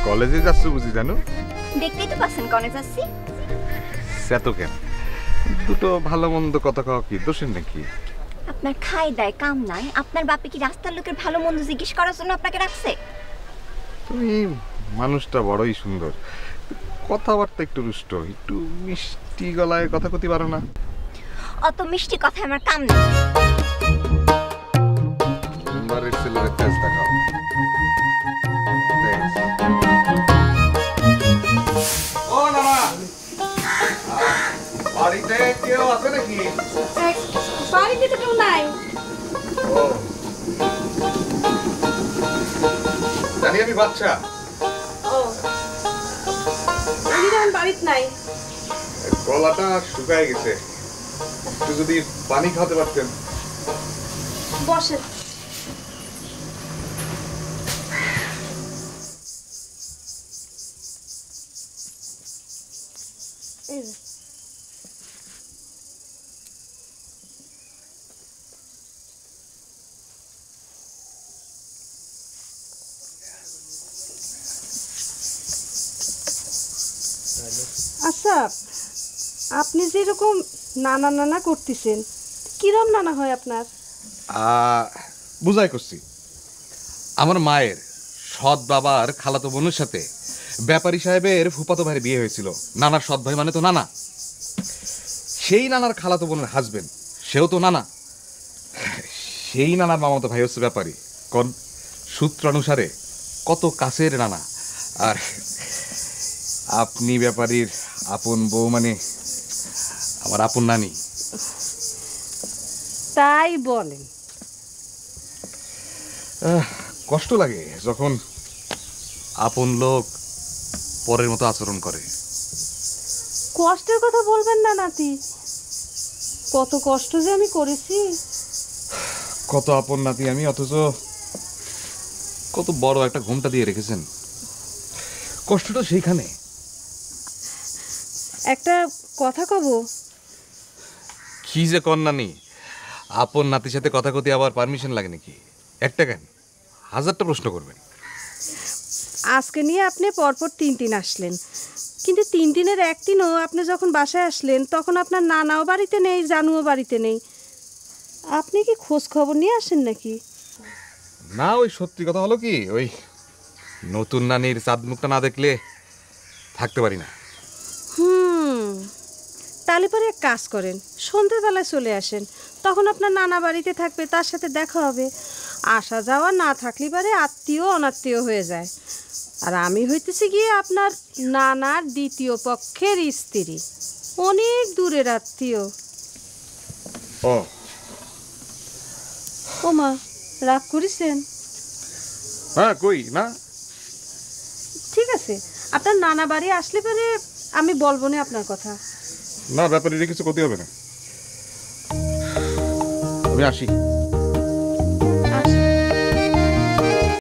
কলেজে যাচ্ছ বুঝি জানো? দেখতেই তো পাচ্ছেন কলেজ যাচ্ছি। সে তো কেন, দুটো ভালো মন্দ কথা কওয়া কি দোষের নাকি? আপনার খাই দায় কাম নাই, আপনার বাপে কি রাস্তার লোকের ভালো মন্দ জিজ্ঞেস করার জন্য আপনাকে রাখছে? তুমি মানুষটা বড়ই সুন্দর, কথাবার্তা একটু রুষ্ট, একটু মিষ্টি গলায় কথা কতি পারো না? অত মিষ্টি কথা আমার কাম নাই। মেম্বারের ছেলের তেজ দেখাও। ও নানা, বাড়িতে কেউ আছে নাকি? বাড়িতে তো কেউ নাই। জানি আমি বাচ্চা। ও উনি তখন বাড়িতে নাই। গলাটা শুকায় গেছে, একটু যদি পানি খাওয়াতে পারতেন। বসেন। আচ্ছা, আপনি যেরকম নানা নানা করতেছেন, কিরম নানা হয় আপনার? বুঝাই করছি, আমার মায়ের সৎ বাবার খালাতো বোনের সাথে ব্যাপারী সাহেবের ফুফাতো ভাইয়ের বিয়ে হয়েছিল। নানার সৎ ভাই মানে তো নানা, সেই নানার খালাতো বোনের হাজবেন্ড সেও তো নানা, সেই নানার মামাতো ভাই হচ্ছে ব্যাপারী। কোন সূত্রানুসারে কত কাছের নানা। আর আপনি ব্যাপারীর আপন বউ মানে আমার আপন নানি। তাই বলেন? কষ্ট লাগে যখন আপন লোক পরের মতো আচরণ করে। কষ্টের কথা বলবেন না নাতি, কত কষ্ট যে আমি করেছি। কত আপন নাতি আমি, অথচ কত বড় একটা ঘুমটা দিয়ে রেখেছেন। কষ্টটা সেইখানে। একটা কথা কব? কি যে কন্যানি, আপন নাতির সাথে কথা কতি আবার পারমিশন লাগে নাকি? একটা কেন, হাজারটা প্রশ্ন করবেন। আজকে নিয়ে আপনি পরপর 3 দিন আসলেন, কিন্তু 3 দিনের একদিনও আপনি যখন বাসায় আসলেন তখন আপনার নানাও বাড়িতে নেই, জানুও বাড়িতে নেই। আপনি কি খোঁজ খবর নিয়ে আসেন নাকি? না, ওই সত্যি কথা হলো কি, ওই নতুন নানির চাঁদ মুখটা না দেখলে থাকতে পারি না। তাহলে পরে এক কাজ করেন, সন্ধ্যেবেলায় চলে আসেন, তখন আপনার নানা বাড়িতে থাকবে, তার সাথে দেখা হবে। আসা যাওয়া না থাকলে পারে আত্মীয় অনাত্মীয় হয়ে যায়। আর আমি হইতেছি গিয়ে আপনার নানার দ্বিতীয় পক্ষের স্ত্রী, অনেক দূরের আত্মীয়। ও মা, রাগ করেছেন? হ্যাঁ, কই না। ঠিক আছে, আপনার নানা বাড়ি আসলে পরে আমি বলবো না আপনার কথা। না, ব্যাপারে কিছু করতে হবে না, আমি আসি।